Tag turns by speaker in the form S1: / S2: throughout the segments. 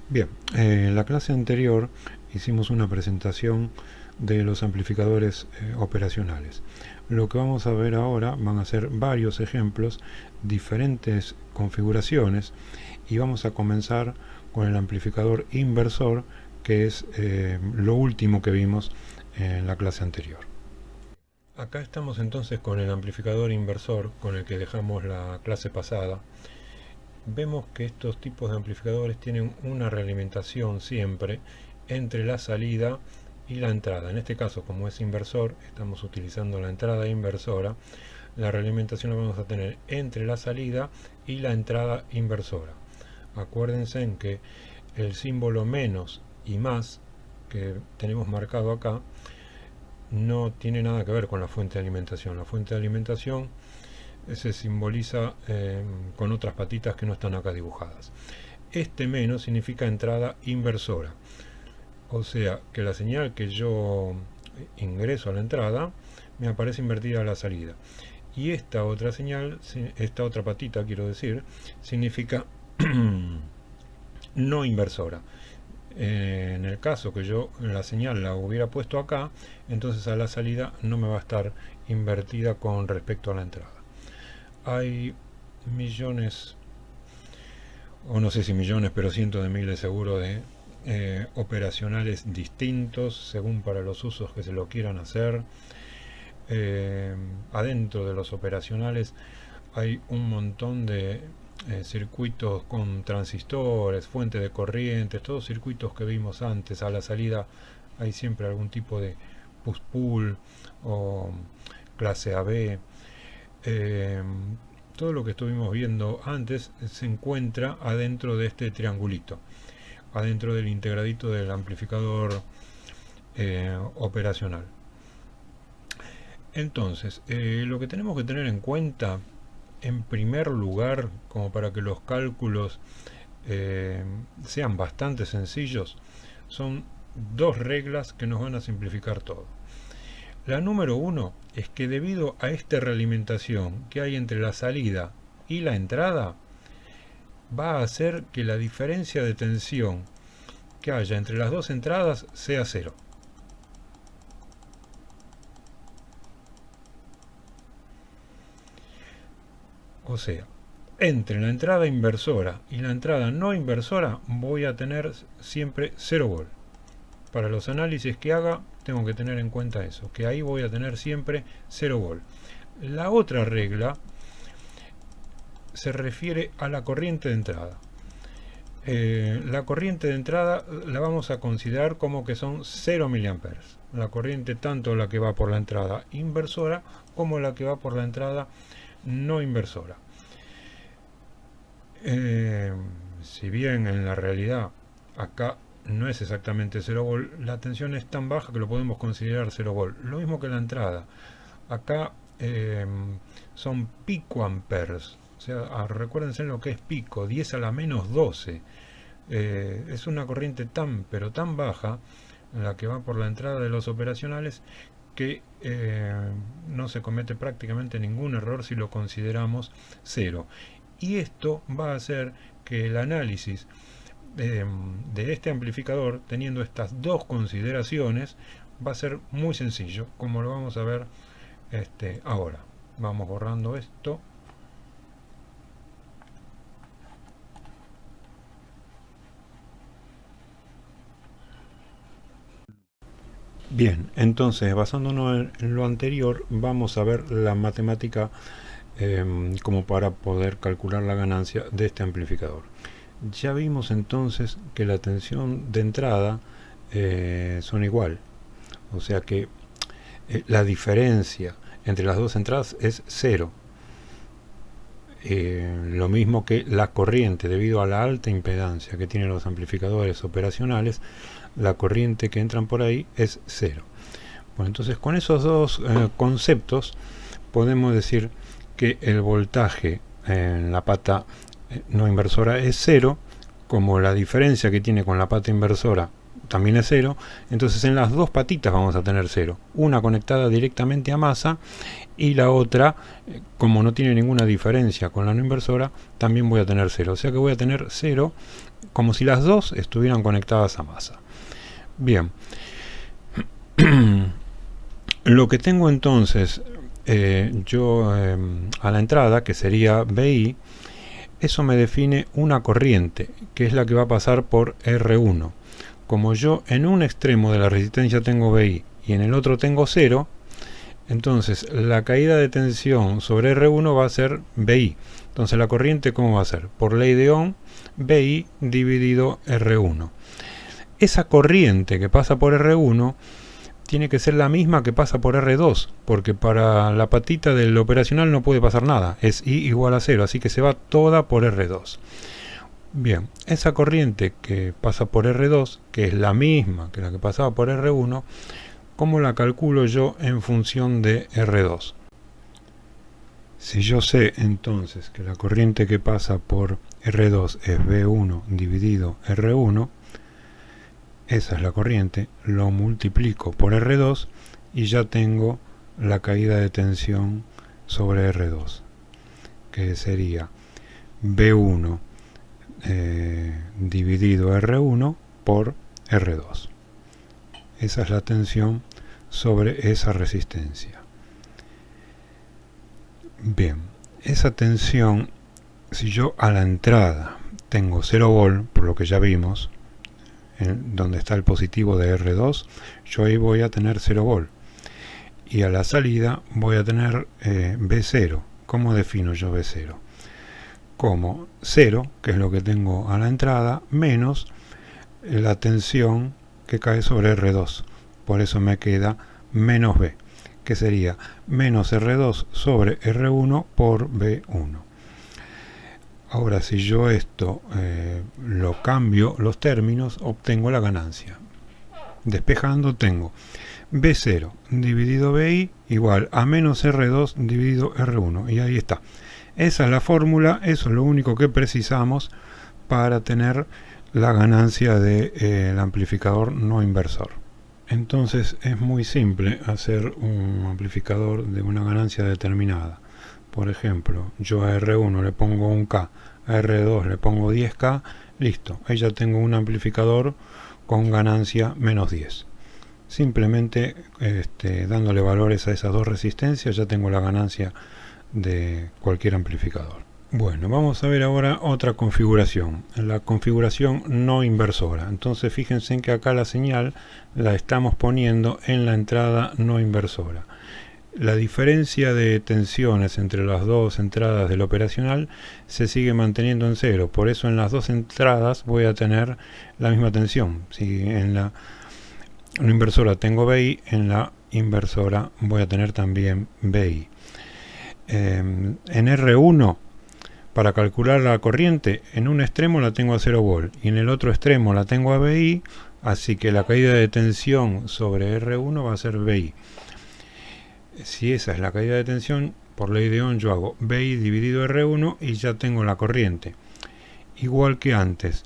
S1: Bien, en la clase anterior hicimos una presentación de los amplificadores operacionales. Lo que vamos a ver ahora van a ser varios ejemplos, diferentes configuraciones, y vamos a comenzar con el amplificador inversor, que es lo último que vimos en la clase anterior. Acá estamos entonces con el amplificador inversor con el que dejamos la clase pasada. Vemos que estos tipos de amplificadores tienen una realimentación siempre entre la salida y la entrada. En este caso, como es inversor, estamos utilizando la entrada inversora. La realimentación la vamos a tener entre la salida y la entrada inversora. Acuérdense en que el símbolo menos y más que tenemos marcado acá no tiene nada que ver con la fuente de alimentación. La fuente de alimentación se simboliza con otras patitas que no están acá dibujadas. Este menos significa entrada inversora, o sea que la señal que yo ingreso a la entrada me aparece invertida a la salida, y esta otra señal, esta otra patita quiero decir, significa no inversora. En el caso que yo la señal la hubiera puesto acá, entonces a la salida no me va a estar invertida con respecto a la entrada. Hay millones, o no sé si millones, pero cientos de miles seguro de operacionales distintos según para los usos que se lo quieran hacer. Adentro de los operacionales hay un montón de circuitos con transistores, fuente de corrientes, todos circuitos que vimos antes. A la salida hay siempre algún tipo de push-pull o clase AB. Eh, Todo lo que estuvimos viendo antes se encuentra adentro de este triangulito, adentro del integradito del amplificador operacional. Entonces, lo que tenemos que tener en cuenta, en primer lugar, como para que los cálculos sean bastante sencillos, son dos reglas que nos van a simplificar todo. La número uno es que debido a esta realimentación que hay entre la salida y la entrada, va a hacer que la diferencia de tensión que haya entre las dos entradas sea cero. O sea, entre la entrada inversora y la entrada no inversora voy a tener siempre 0 volt. Para los análisis que haga tengo que tener en cuenta eso, que ahí voy a tener siempre 0 volt. La otra regla se refiere a la corriente de entrada. La corriente de entrada la vamos a considerar como que son 0 mA. La corriente tanto la que va por la entrada inversora como la que va por la entrada no inversora. Si bien en la realidad acá no es exactamente 0 volt, la tensión es tan baja que lo podemos considerar 0 volt. Lo mismo que la entrada. Acá son picoamperes. O sea, recuérdense lo que es pico, 10 a la menos 12. Es una corriente tan, pero tan baja, la que va por la entrada de los operacionales, que no se comete prácticamente ningún error si lo consideramos cero. Y esto va a hacer que el análisis de este amplificador, teniendo estas dos consideraciones, va a ser muy sencillo, como lo vamos a ver ahora. Vamos borrando esto. Bien, entonces basándonos en lo anterior, vamos a ver la matemática como para poder calcular la ganancia de este amplificador. Ya vimos entonces que la tensión de entrada son igual, o sea que la diferencia entre las dos entradas es cero. Lo mismo que la corriente, debido a la alta impedancia que tienen los amplificadores operacionales, la corriente que entran por ahí es cero. Bueno, entonces con esos dos conceptos podemos decir que el voltaje en la pata no inversora es cero, como la diferencia que tiene con la pata inversora también es 0. Entonces en las dos patitas vamos a tener 0. Una conectada directamente a masa y la otra, como no tiene ninguna diferencia con la no inversora, también voy a tener 0. O sea que voy a tener 0 como si las dos estuvieran conectadas a masa. Bien. Lo que tengo entonces a la entrada, que sería BI, eso me define una corriente, que es la que va a pasar por R1. Como yo en un extremo de la resistencia tengo BI y en el otro tengo 0, entonces la caída de tensión sobre R1 va a ser BI. Entonces la corriente, ¿cómo va a ser? Por ley de Ohm, BI dividido R1. Esa corriente que pasa por R1 tiene que ser la misma que pasa por R2, porque para la patita del operacional no puede pasar nada, es I igual a 0, así que se va toda por R2. Bien, esa corriente que pasa por R2, que es la misma que la que pasaba por R1, ¿cómo la calculo yo en función de R2? Si yo sé entonces que la corriente que pasa por R2 es B1 dividido R1, esa es la corriente, lo multiplico por R2 y ya tengo la caída de tensión sobre R2, que sería B1 dividido R1 por R2. Esa es la tensión sobre esa resistencia. Bien, esa tensión, si yo a la entrada tengo 0 volt, por lo que ya vimos, donde está el positivo de R2, yo ahí voy a tener 0 volt. Y a la salida voy a tener B0. ¿Cómo defino yo B0? Como 0, que es lo que tengo a la entrada, menos la tensión que cae sobre R2. Por eso me queda menos B, que sería menos R2 sobre R1 por B1. Ahora, si yo esto lo cambio los términos, obtengo la ganancia. Despejando tengo B0 dividido BI igual a menos R2 dividido R1. Y ahí está. Esa es la fórmula, eso es lo único que precisamos para tener la ganancia del amplificador no inversor. Entonces es muy simple hacer un amplificador de una ganancia determinada. Por ejemplo, yo a R1 le pongo 1K, a R2 le pongo 10K, listo, ahí ya tengo un amplificador con ganancia menos 10. Simplemente dándole valores a esas dos resistencias ya tengo la ganancia de cualquier amplificador. Bueno, vamos a ver ahora otra configuración, la configuración no inversora. Entonces fíjense en que acá la señal la estamos poniendo en la entrada no inversora. La diferencia de tensiones entre las dos entradas del operacional se sigue manteniendo en 0, por eso en las dos entradas voy a tener la misma tensión. Si en la no inversora tengo BI, en la inversora voy a tener también BI. En R1, para calcular la corriente, en un extremo la tengo a 0 volt y en el otro extremo la tengo a BI, así que la caída de tensión sobre R1 va a ser BI. Si esa es la caída de tensión, por ley de Ohm yo hago BI dividido R1 y ya tengo la corriente. Igual que antes,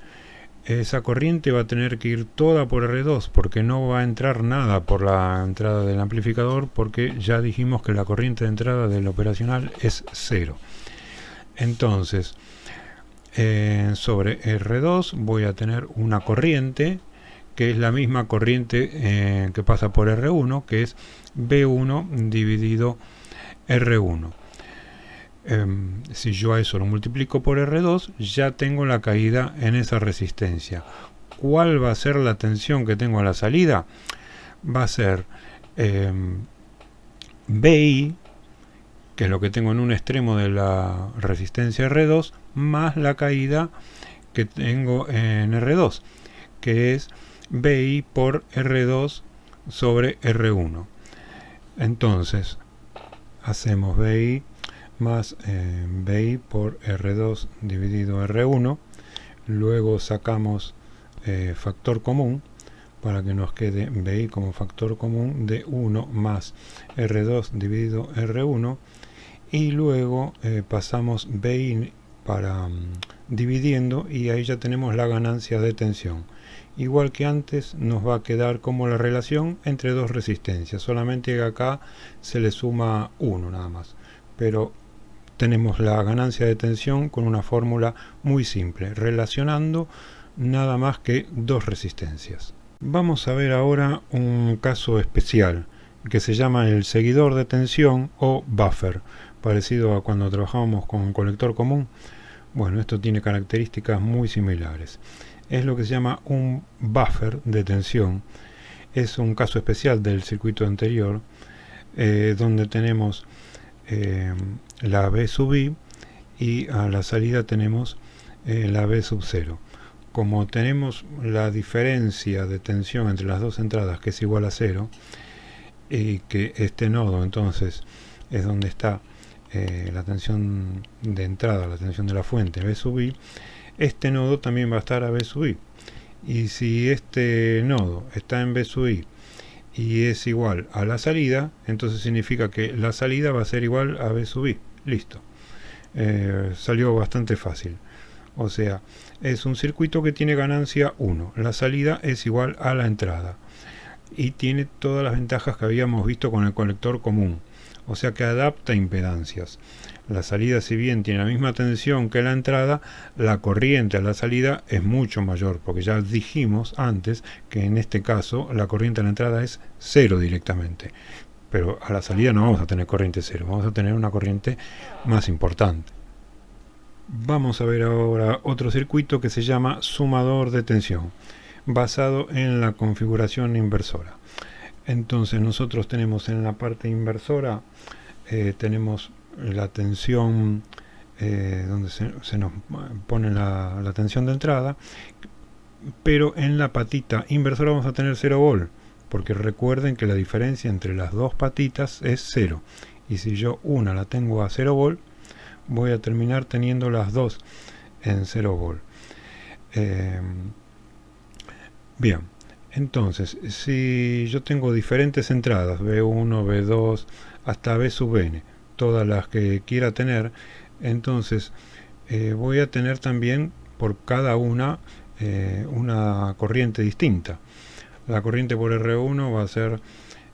S1: esa corriente va a tener que ir toda por R2 porque no va a entrar nada por la entrada del amplificador, porque ya dijimos que la corriente de entrada del operacional es 0. Entonces, sobre R2 voy a tener una corriente que es la misma corriente que pasa por R1, que es B1 dividido R1. Si yo a eso lo multiplico por R2, ya tengo la caída en esa resistencia. ¿Cuál va a ser la tensión que tengo a la salida? Va a ser BI, que es lo que tengo en un extremo de la resistencia R2, más la caída que tengo en R2, que es BI por R2 sobre R1. Entonces, hacemos BI más BI por R2 dividido R1, luego sacamos factor común para que nos quede BI como factor común de 1 más R2 dividido R1, y luego pasamos BI para dividiendo, y ahí ya tenemos la ganancia de tensión. Igual que antes, nos va a quedar como la relación entre dos resistencias, solamente que acá se le suma 1 nada más. Pero tenemos la ganancia de tensión con una fórmula muy simple, relacionando nada más que dos resistencias. Vamos a ver ahora un caso especial que se llama el seguidor de tensión o buffer, parecido a cuando trabajábamos con un colector común. Bueno, esto tiene características muy similares. Es lo que se llama un buffer de tensión. Es un caso especial del circuito anterior, donde tenemos la B sub I y a la salida tenemos la B sub 0. Como tenemos la diferencia de tensión entre las dos entradas, que es igual a 0, y que este nodo entonces es donde está la tensión de entrada, la tensión de la fuente, B sub I, este nodo también va a estar a B sub I. Y si este nodo está en B sub I y es igual a la salida, entonces significa que la salida va a ser igual a B sub I. Listo. Salió bastante fácil. O sea, es un circuito que tiene ganancia 1. La salida es igual a la entrada. Y tiene todas las ventajas que habíamos visto con el colector común. O sea que adapta impedancias. La salida, si bien tiene la misma tensión que la entrada, la corriente a la salida es mucho mayor, porque ya dijimos antes que en este caso la corriente a la entrada es 0 directamente. Pero a la salida no vamos a tener corriente 0, vamos a tener una corriente más importante. Vamos a ver ahora otro circuito que se llama sumador de tensión, basado en la configuración inversora. Entonces nosotros tenemos en la parte inversora, tenemos la tensión donde se nos pone la tensión de entrada, pero en la patita inversora vamos a tener 0 volt, porque recuerden que la diferencia entre las dos patitas es 0, y si yo una la tengo a 0 volt, voy a terminar teniendo las dos en 0 volt. Bien, entonces si yo tengo diferentes entradas, B1, B2 hasta B sub n, todas las que quiera tener, entonces voy a tener también por cada una corriente distinta. La corriente por R1 va a ser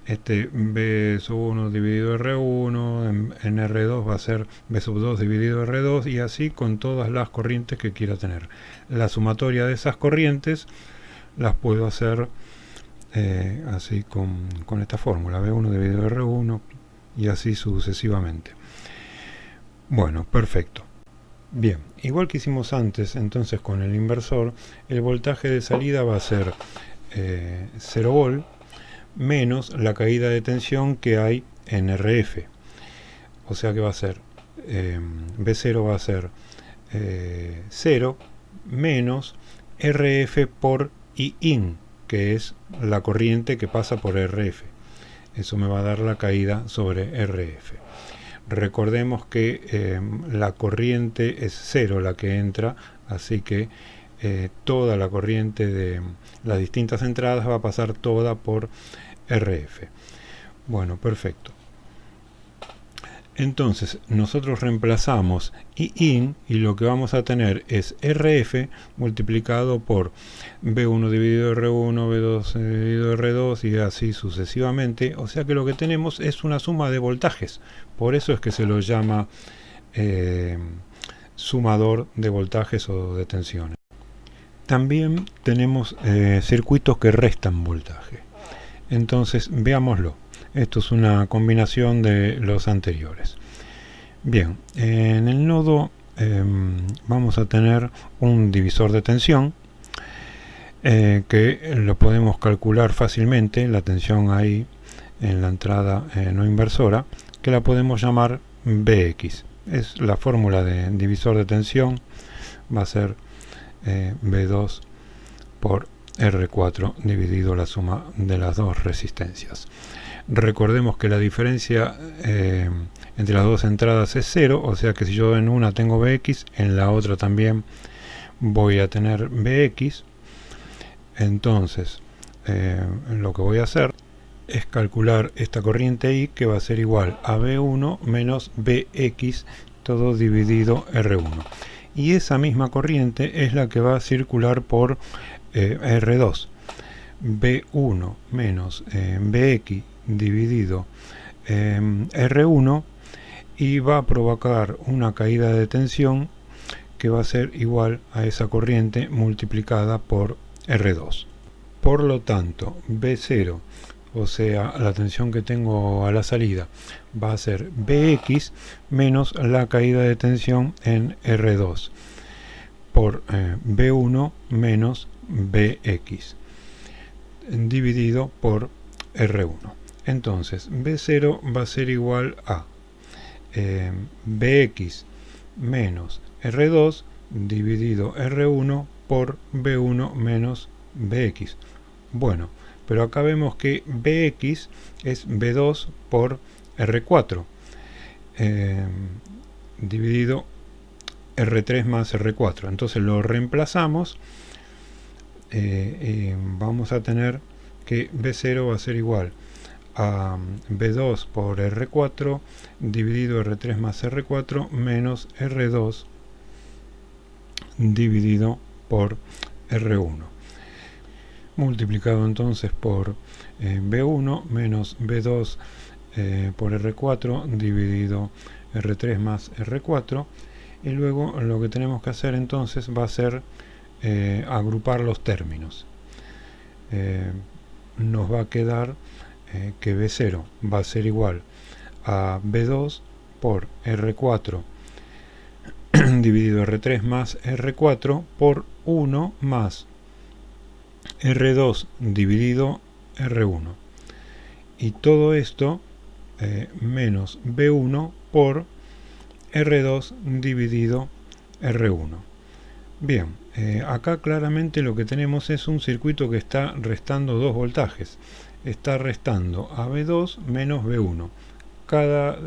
S1: B sub 1 dividido R1, en R2 va a ser B sub 2 dividido R2, y así con todas las corrientes que quiera tener. La sumatoria de esas corrientes las puedo hacer así con esta fórmula, B1 dividido R1, y así sucesivamente. Bueno, perfecto. Bien, igual que hicimos antes, entonces con el inversor, el voltaje de salida va a ser 0 volt menos la caída de tensión que hay en RF. O sea que va a ser B0 va a ser 0 menos RF por Iin, que es la corriente que pasa por RF. Eso me va a dar la caída sobre RF. Recordemos que la corriente es 0 la que entra, así que toda la corriente de las distintas entradas va a pasar toda por RF. Bueno, perfecto. Entonces nosotros reemplazamos Iin y lo que vamos a tener es RF multiplicado por B1 dividido R1, B2 dividido R2 y así sucesivamente. O sea que lo que tenemos es una suma de voltajes. Por eso es que se lo llama sumador de voltajes o de tensiones. También tenemos circuitos que restan voltaje. Entonces veámoslo. Esto es una combinación de los anteriores. Bien, en el nodo vamos a tener un divisor de tensión que lo podemos calcular fácilmente, la tensión ahí en la entrada no inversora, que la podemos llamar Bx. Es la fórmula de divisor de tensión, va a ser B2 por R4 dividido la suma de las dos resistencias. Recordemos que la diferencia entre las dos entradas es 0, o sea que si yo en una tengo Bx, en la otra también voy a tener Bx. Entonces lo que voy a hacer es calcular esta corriente I, que va a ser igual a B1 menos Bx todo dividido R1. Y esa misma corriente es la que va a circular por R2, B1 menos Bx dividido R1, y va a provocar una caída de tensión que va a ser igual a esa corriente multiplicada por R2. Por lo tanto, B0, o sea, la tensión que tengo a la salida, va a ser Bx menos la caída de tensión en R2 por B1 menos Bx dividido por R1. Entonces, B0 va a ser igual a Bx menos R2 dividido R1 por B1 menos Bx. Bueno, pero acá vemos que Bx es B2 por R4 dividido R3 más R4. Entonces lo reemplazamos, vamos a tener que B0 va a ser igual a B2 por R4 dividido R3 más R4 menos R2 dividido por R1, multiplicado entonces por B1 menos B2 por R4 dividido R3 más R4, y luego lo que tenemos que hacer entonces va a ser agrupar los términos. Nos va a quedar que B0 va a ser igual a B2 por R4 dividido R3 más R4 por 1 más R2 dividido R1, y todo esto menos B1 por R2 dividido R1. Bien, acá claramente lo que tenemos es un circuito que está restando dos voltajes. Está restando a B2 menos B1, cada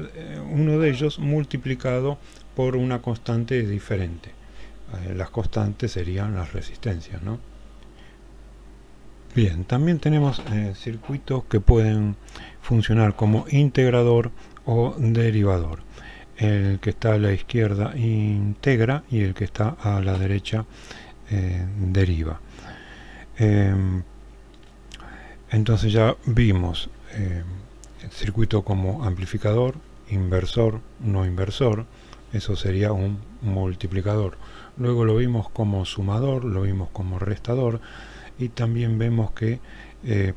S1: uno de ellos multiplicado por una constante diferente. Las constantes serían las resistencias, ¿no? Bien, también tenemos circuitos que pueden funcionar como integrador o derivador. El que está a la izquierda integra y el que está a la derecha deriva. Entonces ya vimos el circuito como amplificador, inversor, no inversor. Eso sería un multiplicador. Luego lo vimos como sumador, lo vimos como restador, y también vemos que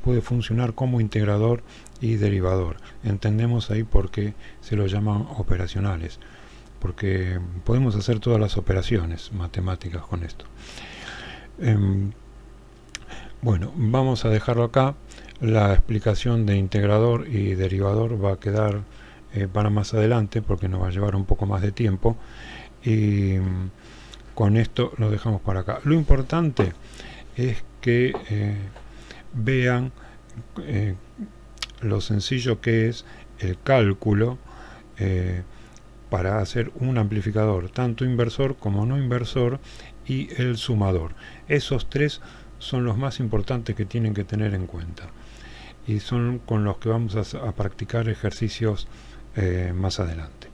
S1: puede funcionar como integrador y derivador. Entendemos ahí por qué se lo llaman operacionales, porque podemos hacer todas las operaciones matemáticas con esto. Bueno, vamos a dejarlo acá. La explicación de integrador y derivador va a quedar para más adelante, porque nos va a llevar un poco más de tiempo, y con esto lo dejamos para acá. Lo importante es que vean lo sencillo que es el cálculo para hacer un amplificador, tanto inversor como no inversor, y el sumador. Esos tres son los más importantes que tienen que tener en cuenta, y son con los que vamos a practicar ejercicios más adelante.